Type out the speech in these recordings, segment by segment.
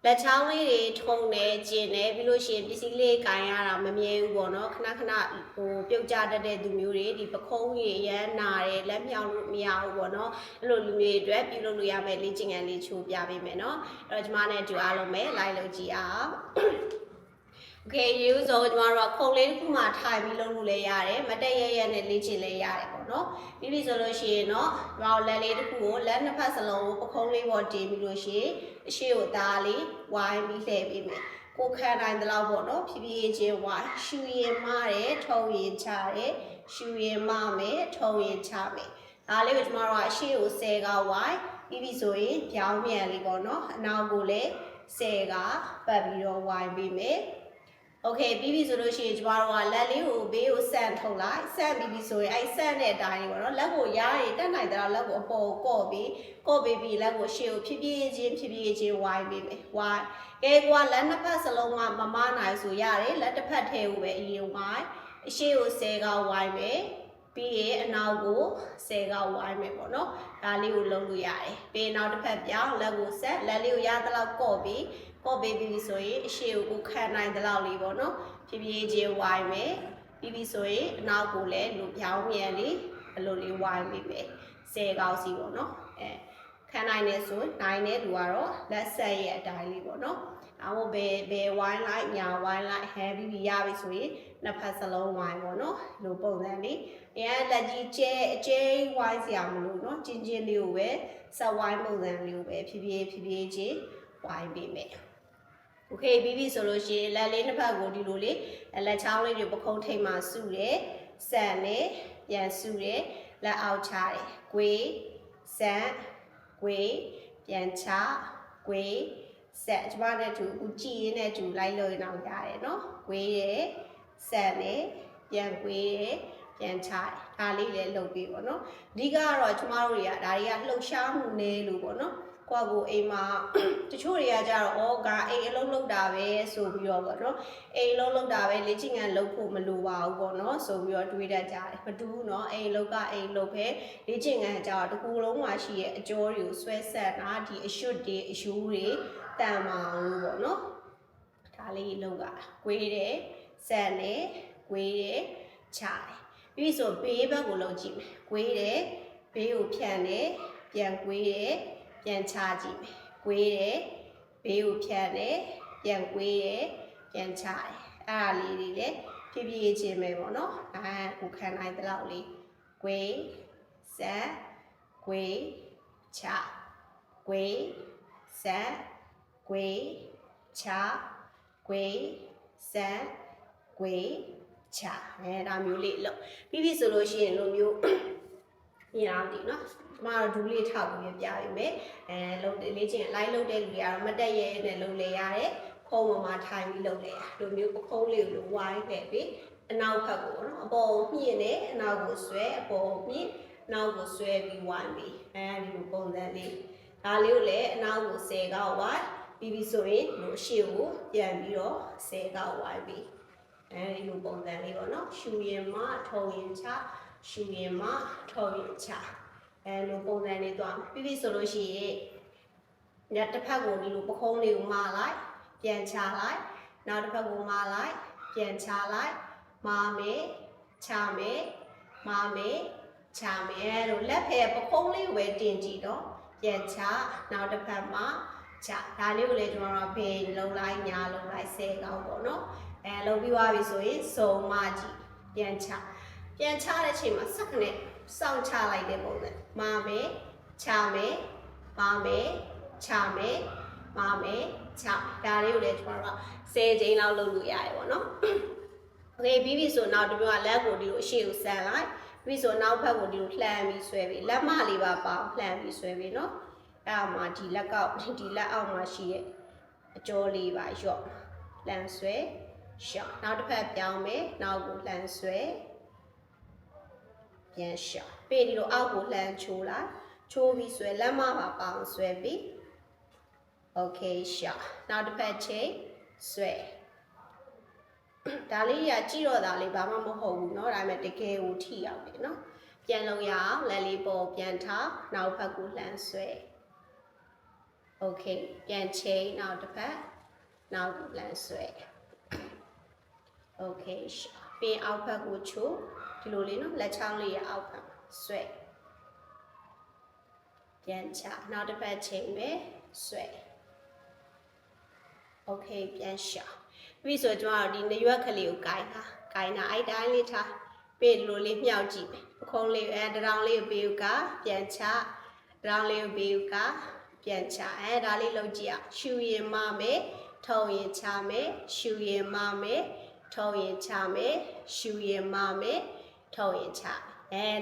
လက်ချောင်းလေးတွေထုံနေကျင်နေပြီးလို့ရှိရင်ပစ္စည်းလေးကင်ရတာမမြဲဘူးပေါ့နော်ခဏခဏဟိုပြုတ်ကျတတ်တဲ့သူမျိုးတွေဒီပခုံးကြီးရမ်းနာတယ်လက်မြောက်လို့မရဘူးပေါ့နော်အဲ့လိုလူမျိုးတွေအတွက်ပြုလုပ်လို့ရမယ်လေ့ကျင့်ခန်းလေးချိုးပြပေးမယ်နော်အဲ့တော့ကျွန်မနဲ့တူအားလုံးပဲလိုက်လုပ်ကြည့်အောင်Okay ရေဦးဆိုကျွန်တော်တို့ခုံလေးတစ်ခုမှထိုင်ပြီးလုပ်လို့လည်းရတယ်မတက်ရရနဲ့လေ့ကျင့်လည်းရတယ်ပေါ့နော်ပြီးပြီဆိုလို့ရှိရင်တော့ကျွန်တော်လက်လေးတစ်ခုကိုလက်နှစ်ဖက်စလုံးကိုပခုံးလေးပေါ်တင်ပြီးလို့ရှိရင်အရှိကိုသားလေးဝိုင်းပြီးလှည့်ပေးမယ်ကိုခံနိုင်တဲ့လောက်ပေါ့နော်ဖြည်းဖြည်းချင်းဝိုင်းရှူရင်မတယ်ထုံရင်ချတယ်ရှူရင်မမယ်ထုံရင်ချမယ်ဒါလေးကိုကျွန်တော်တို့အရှိကို10ကဝိုင်းပြီးပြီဆိုရင်ပြောင်းပြန်လေးပေါ့နော်အနောက်ကိုလည်း10ကပတ်ပြီးတော့ဝိုင်းပေးမယ်โอเคပြီးပြီဆိုလို့ရှိရင်ကျမတို့ကလက်လေးကိုဘေးကိုဆန့်ထုတ်လိုက်ဆန့်ပြီးပြီဆိုရင်အဲ့ဆန့်တဲ့အတိုင်းပေါ့နော်လက်ကိုရားရည်တက်နိုင်တဲ့လက်ကိုအပေါ်ကော့ပြီးလက်ကိုရှေ့ကိုဖြည်းဖြည်းချင်းဝိုင်းပေးမယ်ဝိုင်းကဲကွာလက်နှစ်ဖက်စလုံးကမမနိုင်ဆိုရတယ်လက်တစ်ဖက်ထဲကိုပဲအရင်ဝိုင်းအရှေ့ကို10ကဝိုင်းမယ်ပြီးရင်အနောက်ကို10ကဝိုင်းမယ်ပေါ့နော်ဒါလေးကိုလုပ်လို့ရတယ်ပြီးနောက်တစ်ဖက်ပြောင်းလက်ကိုဆက်လက်လေးကိုရတဲ့လောက်ကော့ပြီးပြီဆိုရင်အရှိကိုခံနိုင်တဲ့လောက်လေးပေါ့နော်ဖြည်းဖြည်းချင်းဝိုင်းမယ်ပြီးပြီဆိုရင်အနောက်ကိုလည်းလူပြောင်းမြန်လေးအလိုလေးဝိုင်းပေးမယ်10ကောက်စီပေါ့နော်ခံနိုင်နေဆိုနိုင်တဲ့လူကတော့လက်ဆက်ရဲ့အတိုင်းလေးပေါ့နော်အခုဘယ်ဝိုင်းလိုက်ညာဝိုင်းလိုက်ဟဲပြီးပြီရပြီဆိုရင်နှစ်ဖက်စလုံးဝိုင်းပေါ့နော်လိုပုံစံလေးလက်ကြီးအကျဲဝိုင်းစရာမလိုနော်ချင်းလေးကိုပဲဆက်ဝိုင်းပုံစံလေးကိုပဲဖြည်းဖြည်းချင်းဝိုင်းပေးမယ်โอเคပြီးပြီဆိုလို့ရှိရင်လက်လေးနှစ်ဖက်ကိုဒီလိုလေးလက်ချောင်းလေးတွေပခုံးထိပ်မှာစုတယ်ဆန်နဲ့ပြန်စုတယ်လက်အောက်ချတယ်ကွေးဆန်ကွေးပြန်ချကွေးဆက်ကျမနဲ့တူဦးကြည့်ရင်းနဲ့တူလိုက်လို့ရအောင်ရတယ်နော်ကွေးရယ်ဆန်နဲ့ပြန်ကွေးရယ်ပြန်ချတယ်ဒါလေးလည်းလုပ်ပြီးပေါ့နော်အဓိကကတော့ကျမတို့တွေကဒါတွေကလှုပ်ရှားမှုနည်းလို့ပေါ့နော်ကိုအိမ်မှာတချို့တွေကကြတော့အိမ်အလုံးလုံးတာပဲဆိုပြီးတော့ပေါ့နော်အိမ်လုံးလုံးတာပဲလေ့ကျင့်ခန်းလုပ်ဖို့မလိုပါဘူးပေါ့နော်ဆိုပြီးတော့တွေးတတ်ကြတယ်မတူဘူးနော်အိမ်လုံးကအိမ်လုံးပဲလေ့ကျင့်ခန်းကြတော့တကူလုံးမှာရှိရဲ့အကျော်တွေကိုဆွဲဆက်တာဒီအရွတ်တွေအယူတွေတန်မာအောင်လို့ပေါ့နော်ဒါလေးလုံးကကွေးတယ်ဆန်တယ်ကွေးတယ်ချတယ်ပြီးဆိုဘေးဘက်ကိုလုံးကြည့်မယ်ကွေးတယ်ဘေးကိုဖြန့်တယ်ပြန်ကွေးတယ်ပြန်ချကြည့်မယ်ကွေးတယ်ဘေးကိုဖြတ်တယ်ပြန်ကွေးတယ်ပြန်ချတယ်အဲ့ဒါလေးတွေလည်းဖြည်းဖြည်းချင်းပဲပေါ့နော်ကိုခံနိုင်တဲ့လောက်လေးကွေးဆက်ကွေးချကွေးဆက်ကွေးချကွေးဆက်ကွေးချဒါမျိုးလေးလုပ်ပြီးပြီဆိုလို့ရှိရင်လိုမျိုးညီအောင်ဒီနော်ကျမတို့ဒူးလေးထောက်ပြီးပြပေးမယ်လုပ်လေ့ကျင့်လိုက်လုပ်တဲ့လူတွေကတော့မတက်ရဲနဲ့လုပ်လေရတယ်ခုံးပေါ်မှာထိုင်ပြီးလုပ်လေရလိုမျိုးပခုံးလေးကိုဝိုင်းခဲ့ပြီးအနောက်ဘက်ကိုနော်အပေါ်ကိုမြင့်နေအနောက်ကိုဆွဲအပေါ်ကိုမြင့်နောက်ကိုဆွဲပြီးဝိုင်းပြီးဒီလိုပုံစံလေးဒါလေးကိုလည်းအနောက်ကို10ကဝိုင်းပြီးပြီဆိုရင်လိုရှေ့ကိုပြန်ပြီးတော့10ကဝိုင်းပြီးဒီလိုပုံစံလေးပေါ့နော်ရှူရင်မှထုံရင်ချရှူရင်မှထုံရင်ချလိုပုံစံလေးသွားပြီးပြီဆိုလို့ရှိရင်တစ်ဖက်ကိုဒီလိုပခုံးလေးကိုမလိုက်ပြန်ချလိုက်နောက်တစ်ဖက်ကိုမလိုက်ပြန်ချလိုက်မမယ်ချမယ်မမယ်ချမယ်လို့လက်ဖက်ပခုံးလေးကိုပဲတင်ကြည့်တော့ပြန်ချနောက်တစ်ဖက်မှာချဒါလေးကိုလည်းကျွန်တော်တို့ဖေးလုံးလိုက်ညာလုံးလိုက်10ကောက်ပေါ့နော်လုံးပြီးသွားပြီဆိုရင်စုံမကြည့်ပြန်ချတဲ့ချိန်မှာစက္ကန့်နဲ့စောင့်ချလိုက်တဲ့ပုံစံမမယ်ချမယ်မမယ်ချမယ်မမယ်ချဒါလေးကိုလည်းကျွန်တော်တို့10ချိန်လောက်လုပ်လို့ရတယ်ပေါ့နော်โอเคပြီးပြီဆိုနောက်တစ်မျိုးကလက်ကိုဒီလိုအရှိကိုဆန်လိုက်ပြီးဆိုနောက်ဘက်ကိုဒီလိုလှမ်းပြီးဆွဲပြီးလက်မလေးပါပေါလှမ်းပြီးဆွဲပြီးနော်အဲ့မှာဒီလက်အောက်မှာရှိရဲ့အကျော်လေးပါရော့လှမ်းဆွဲရှော့နောက်တစ်ဖက်ပြောင်းမယ်နောက်ကိုလှမ်းဆွဲပြန်ရှော့ပြီးဒီလိုအောက်ကိုလှမ်းချိုးလိုက်ချိုးပြီးဆွဲလက်မပါပေါဆွဲပြီးโอเคရှော့နောက်တစ်ဖက်ချိန်ဆွဲဒါလေးရကြည့်တော့ဒါလေးဘာမှမဟုတ်ဘူးเนาะဒါပေမဲ့တကယ်ကိုထိရောက်တယ်เนาะပြန်လုံးရအောင်လက်လေးပေါ်ပြန်ထားနောက်ဘက်ကိုလှမ်းဆွဲ okay ပြန်ချိန်နောက်တစ်ဖက်နောက်လမ်းဆွဲ okay ပြီးအောက်ဖက်ကိုချိုးဒီလိုလေးနော်လက်ချောင်းလေးရအောက်ဖက်ဆွဲပြန်ချနောက်တစ်ဖက်ချိန်ပဲဆွဲ okay ပြန်ရှာပြီးဆိုကျွန်တော်ဒီနရွက်ကလေးကိုကိုင်းတာအဲ့တိုင်းလေးထားပြီးဒီလိုလေးမြောက်ကြည့်မယ်ပခုံးလေးတရောင်လေးကိုပေးဦးကပြန်ချတရောင်လေးကိုပေးဦးကပြန်ချဒါလေးလုပ်ကြည့်အောင်ရှူရင်မမယ်ထုံရင်ချမယ်ရှူရင်မမယ်ထုံရင်ချမယ်ရှူရင်မမယ်ထုံရင်ချ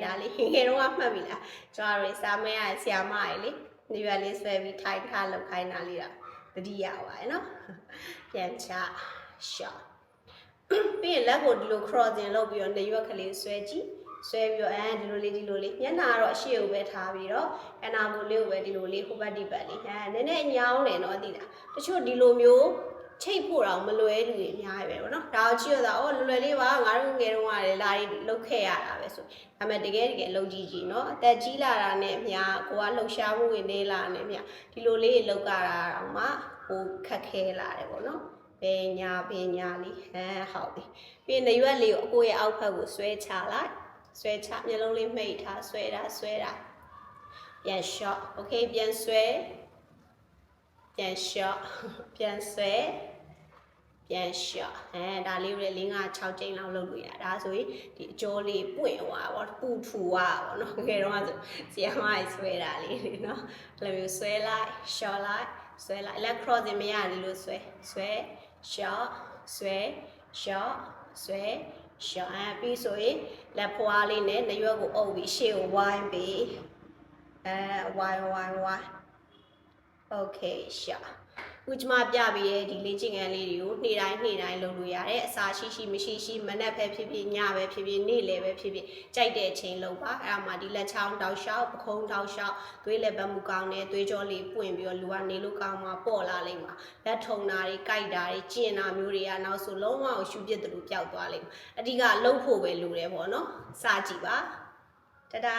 ဒါလေးငယ်တော့မှတ်ပြီလားကျွန်တော်တို့စာမရဆရာမကြီးလေနေရွက်လေးဆွဲပြီးထိုင်ထားလောက်ခိုင်းတာလေးတော့တတိယပါရဲ့နော်ပြန်ချရှော့ပြီးရင်လက်ကိုဒီလို crossing လုပ်ပြီးတော့နေရွက်ကလေးဆွဲကြည့်ဆွဲပြီးတော့ဒီလိုလေးမျက်နှာတော့အရှိကိုပဲထားပြီးတော့အနာကိုလေးကိုပဲဒီလိုလေးဟိုဘက်ဒီဘက်လေးနည်းနည်းညောင်းတယ်နော်သိလားတချို့ဒီလိုမျိုးချိတ်ဖို့တော့မလွယ်လူတွေအများကြီးပဲပေါ့နော်ဒါကိုကြည့်ရတာလွယ်လေးပါငါတို့ငယ်တုန်းကလည်းလာလုတ်ခဲ့ရတာပဲဆိုဒါပေမဲ့တကယ်လုတ်ကြီးနော်အသက်ကြီးလာတာနဲ့အများကိုကလှုပ်ရှားမှုတွေနေလာနေအများဒီလိုလေးလုတ်ကြတာတော့မှဟိုခက်ခဲလာတယ်ပေါ့နော်ဘယ်ညာလေးဟုတ်ပြီပြီးနေရွက်လေးကိုအကိုရဲ့အောက်ဖက်ကိုဆွဲချလိုက်ဆွဲချမျက်လုံးလေးမှိတ်ထားဆွဲတာပြန်ရှော့ okay ပြန်ဆွဲပြန်ရှော့ပြန်ဆွဲပြန်ရှော့ဒါလေးတွေ4 5 6ကြိမ်လောက်လုပ်လို့ရဒါဆိုရင်ဒီအကျော်လေးပွင့်သွားပါပူထူသွားပါနော်ငယ်တော့ဆိုဆီယမကြီးဆွဲတာလေးနော်အဲ့လိုမျိုးဆွဲလိုက်ရှော့လိုက်ဆွဲလိုက်လက် crossing မရဘူးလို့ဆွဲရှော့ဆွဲရှော့ဆွဲရှော့ပြီးဆိုရင်လက်ဖွားလေးနဲ့နရွက်ကိုအုပ်ပြီးရှေ့ကိုဝိုင်းပြီးဝိုင်း okay ရှော့ဥကျမပြပြီးရဲ့ဒီလေ့ကျင့်ခန်းလေးတွေကိုနေ့တိုင်းလုပ်လို့ရတယ်အစာရှိမရှိမနက်ပဲဖြစ်ဖြစ်ညပဲဖြစ်ဖြစ်နေ့လယ်ပဲဖြစ်ဖြစ်ကြိုက်တဲ့အချိန်လုပ်ပါအဲ့ဒါမှဒီလက်ချောင်းတောက်လျှောက်ပခုံးတောက်လျှောက်သွေးလက်ပတ်မှုကောင်းတယ်သွေးကြောလေးပွင့်ပြီးတော့လူကနေလို့ကောင်းမှာပေါ့လာလိမ့်မှာလက်ထုံတာတွေကြိုက်တာတွေကျင်တာမျိုးတွေကနောက်ဆိုလုံးဝရှူပြစ်တယ်လို့ပျောက်သွားလိမ့်မယ်အဓိကလှုပ်ဖို့ပဲလိုတယ်ပေါ့နော်စကြည့်ပါတဒါ